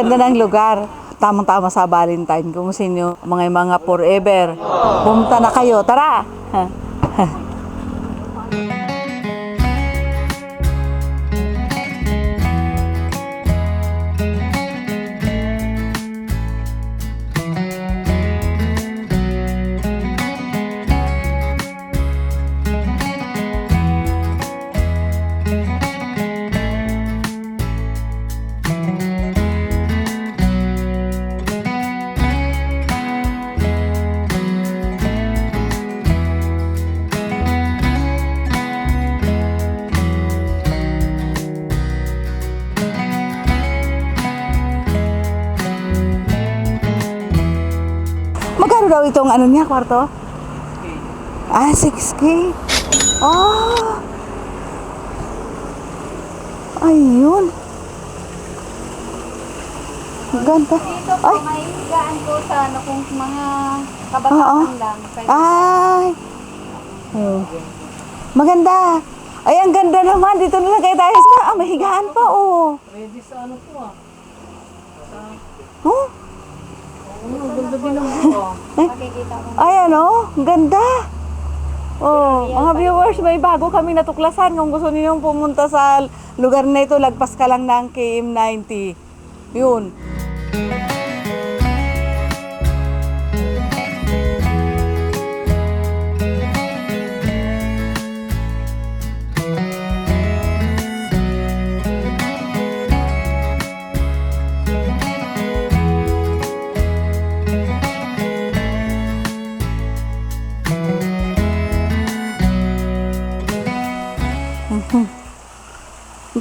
Ganda ng lugar. Tamang-tama sa Valentine. Kung sino mga forever. Pumunta na kayo. Tara! Magkano daw itong ano niya, kwarto? Ah, 6K. Ah. Ayun. Ganda. Dito po, Ay. may higaan po sa ano, kung mga kabataan lang. Ay. Oh. Maganda. Ay, ang ganda naman. Dito na lang kayo tayo sa mahigaan pa, oh. Ready sa ano po ah. Oh. Ganda din ang buo. Makikita mo. Ay, ano? Ang ganda. Oh, mga viewers, may bago kami natuklasan. Kung gusto niyo pumunta sa lugar na ito, lagpas ka lang ng KM90. Yun.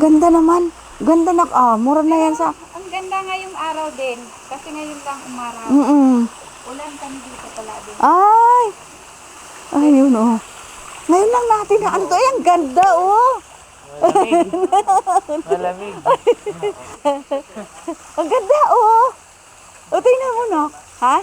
Ganda naman. Ganda na. Ah, mura na yan sa... Ang ganda ngayong araw din. Kasi ngayon lang umaraw. Ulan kami dito pala din. Ay! Ay, yun, oh. Ngayon lang natin na ano to. Ay, ang ganda, oh. Malamig. Ang ganda, oh. O, tingnan mo, no? Ha?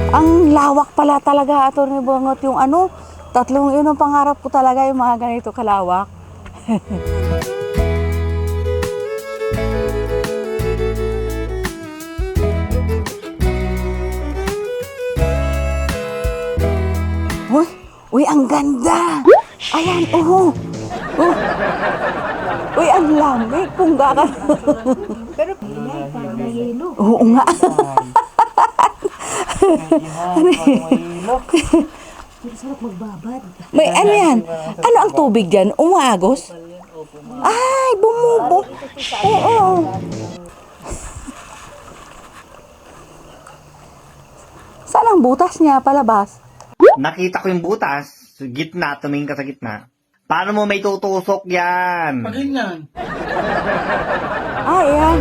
Ang lawak pala talaga, Atty. Bongot, yung ano, tatlong yun ang pangarap ko talaga, yung mga ganito kalawak. Uy, uy, ang ganda! Ayan, oh. Uy, ang lamig, pungga ka. Pero parang may yelo. Oo nga. Pero sarap magbabad. May ano yan? Ano ang tubig dyan? Umaagos? Ay, bumubo. Oo. Saan ang butas niya palabas? Nakita ko yung butas. Sa gitna, tumingin ka sa gitna. Paano mo may tutusok yan? Pag ganyan. Ah, yan.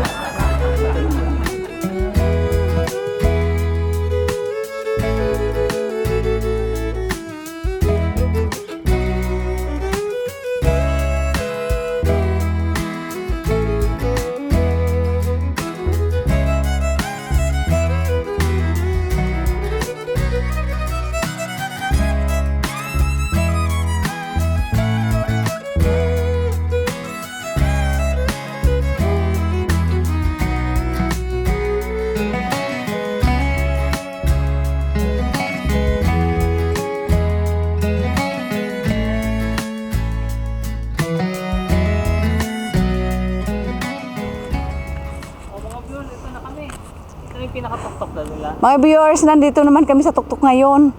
Ito yung pinakatok-tok na nila. Mga viewers, nandito naman kami sa tuktok ngayon.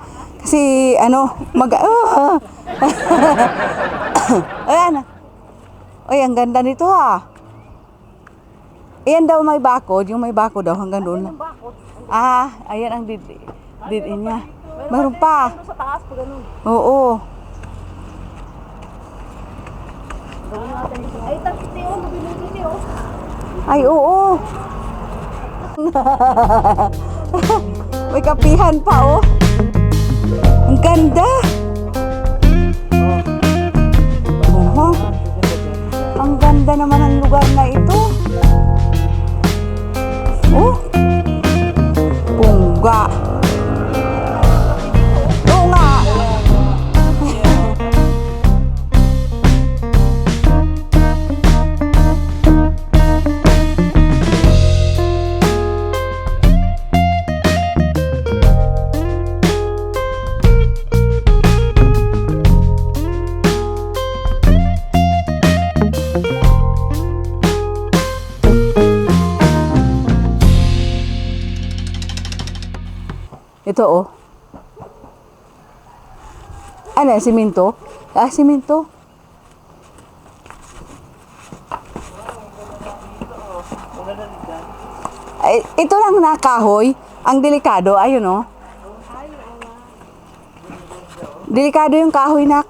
Si, ano, ayan. Ay, ang ganda nito ha. Ayan daw may bakod. Yung may bakod daw hanggang doon lang. Ah, ayan ang did-in niya. Meron pa. Sa taas pa ganun. Oo. Ay, tapos Teo, nabili Teo. Ay, oo. May kapihan pa, oh. Ang ganda. Oh. Ang ganda naman ang lugar na ito. Oh. Bongga. Oo nga. Ito, oh. Ano, siminto? Ah, siminto. Ay, ito lang na kahoy. Ang delikado, ayun, oh. Delikado yung kahoy, nak.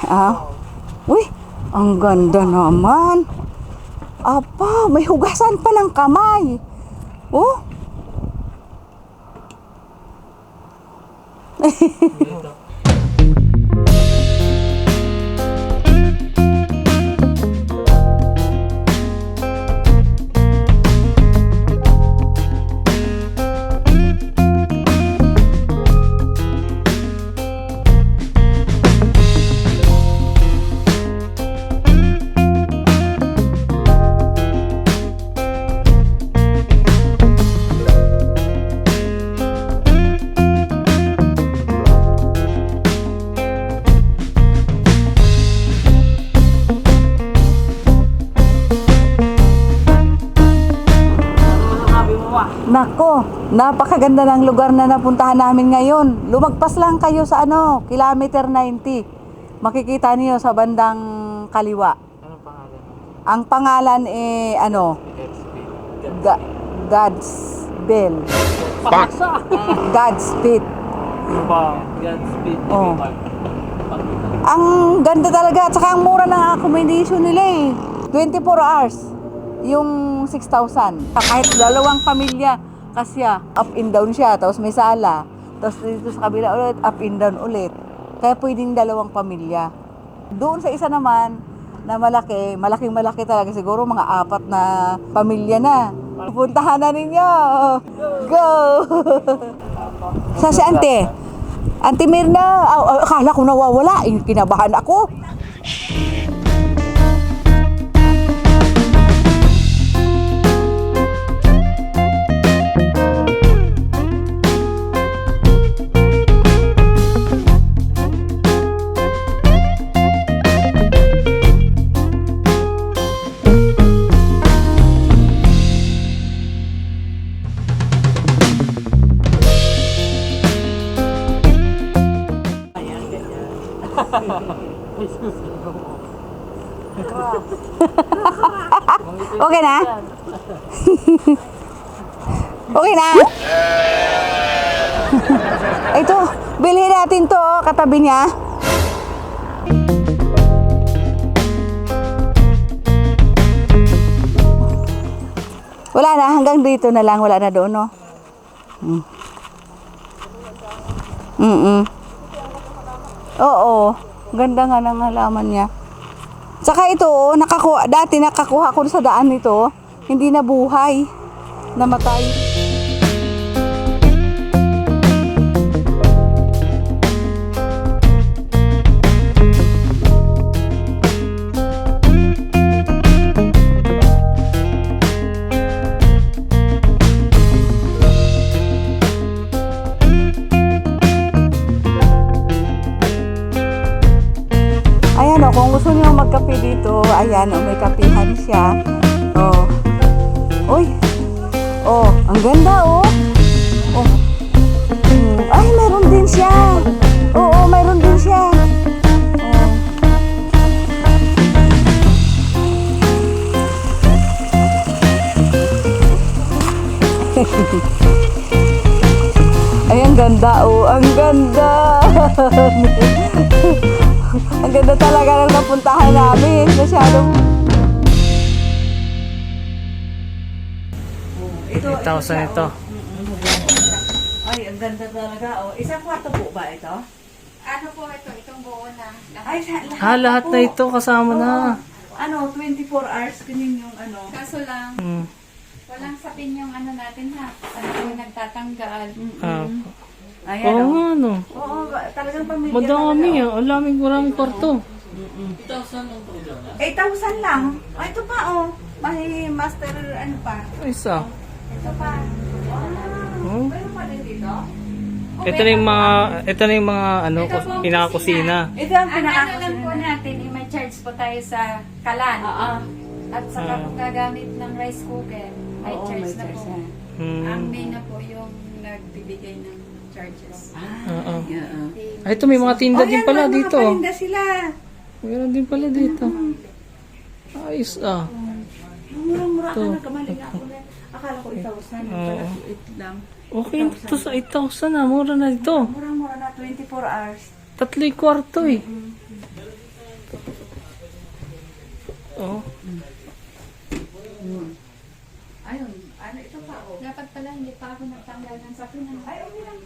Ah. Uy, ang ganda naman. Apa, may hugasan pa ng kamay. Oh. Nako, napakaganda ng lugar na napuntahan namin ngayon. Lumagpas lang kayo sa ano, kilometer 90. Makikita niyo sa bandang kaliwa. Anong pangalan? Ang pangalan ano, God's Bell. Paksa! God's Feet. Godspeed. Oh. Ang ganda talaga at saka ang mura ng accommodation nila eh. 24 hours. Yung 6,000. Kahit dalawang pamilya kasi up and down siya. Tapos may sala. Tapos dito sa kabila ulit, up and down ulit. Kaya pwedeng dalawang pamilya. Doon sa isa naman na malaking malaki talaga. Siguro mga 4 na pamilya na. Puntahan na ninyo. Go! Sa si Ante? Ante Mirna, akala ko nawawala. Kinabahan ako. Okay na? Okay na? Ito, bilhin natin to, katabi niya. Wala na, hanggang dito na lang, wala na doon, no? Oo, ganda nga ng halaman niya. Saka ito, dati nakakuha ko sa daan nito, hindi na buhay, namatay. Ayan o, kung gusto niyo magkape dito, ayan o, may kapihan siya. Oh. Uy. Oh, ang ganda oh. Oh. Ay, siya. Oo, mayroon din siya. Oo. Ay, ang ganda, oh. Ang ganda. Ang ganda talaga ng napuntahan namin. Masyadong... 8,000 ito. Ay, ang ganda talaga, oh. Isang kwarto po ba ito? Ano po ito? Itong buo na. Ay, lahat, Lahat po. na ito kasama na. Ano, 24 hours, ganyan yung ano. Kaso lang, Hmm. walang sapin yung ano natin ha. Ano yung nagtatanggal. Ah, Ayan, oo oh. nga, no. Oo, talagang pamilya Madami talaga, ah. Maraming kwarto. 8,000 lang. Oh, ito pa, oh. May master, ano pa. Isa. Ito pa. Oh. Meron pa din dito? Ito na yung mga ano, Ito po ang pinaka-kusina. Ito ang Ang ano lang po pinakakusina. natin, may charge po tayo sa kalan. Oo. At saka kung gagamit ng rice cooker, may Oo, charge may na charge po. na. Hmm. Ang main na po yung nagbibigay ng charges. Oo. Oo. Ay, ito may mga tinda din pala dito. Mga sila. Meron din pala dito. Ayos ah. Murang-mura ka Ito. na, kamaling ako na. Akala ko 1,000. Pala 8 lang. Okay, ito sa 8,000 ah. Mura na ito. Murang-mura na, 24 hours. 3 kwarto eh. Oh. Ayun, ano ito pa, oh. Dapat pala hindi pa ako nagtanggal ng sapin. Ay, okay lang.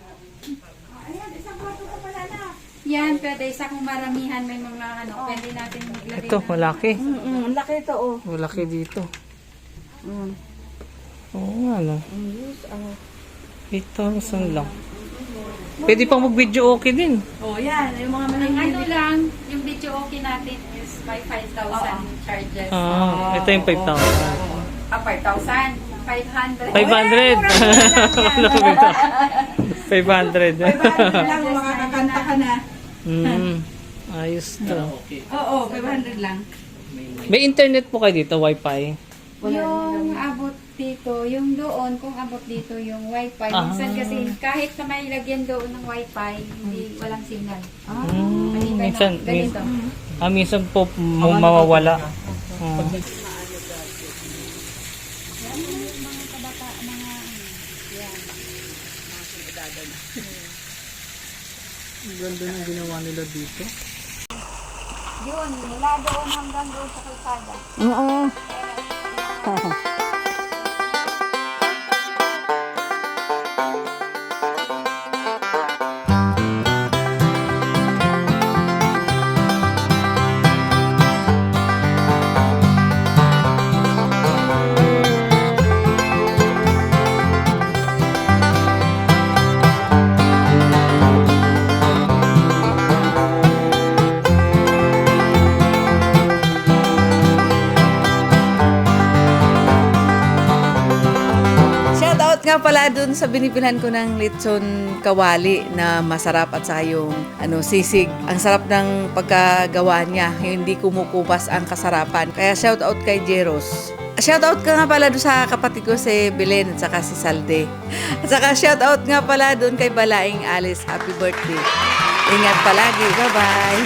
Ayan, isang kwarto ka pala na. Yan, pwede isa kung maramihan may mga ano, pwede natin maglagay Ito, ng- malaki. Ang laki ito, oh. Malaki dito. Mm. Oo nga, no. 8,000 lang. Pwede pang mag-video okay din. Oh, yan, yung mga Ang malaki. ano lang, yung video okay natin is by 5,000 charges. Ah, ito yung 5,000. 5,000. 500. 500. 500. lang, makakakanta ka na. Ayos to. Oo, 500 lang. May internet po kayo dito, wifi? Yung abot dito, yung doon, kung abot dito yung wifi. Minsan kasi kahit na may lagyan doon ng wifi, hindi walang signal. Minsan, Ganito. minsan po mawawala. Ang ganda ng ginawa nila dito. Yun, mula doon hanggang doon sa kalsada. Oo. Shoutout nga pala dun sa binibilhan ko ng lechon kawali na masarap at saka yung sisig. Ang sarap ng pagkagawa niya, yung hindi kumukupas ang kasarapan. Kaya shoutout kay Jeros. Shoutout ka nga pala dun sa kapatid ko si Belen at saka si Salde. At saka shoutout nga pala dun kay Balaing Alice. Happy birthday. Ingat palagi. Bye-bye.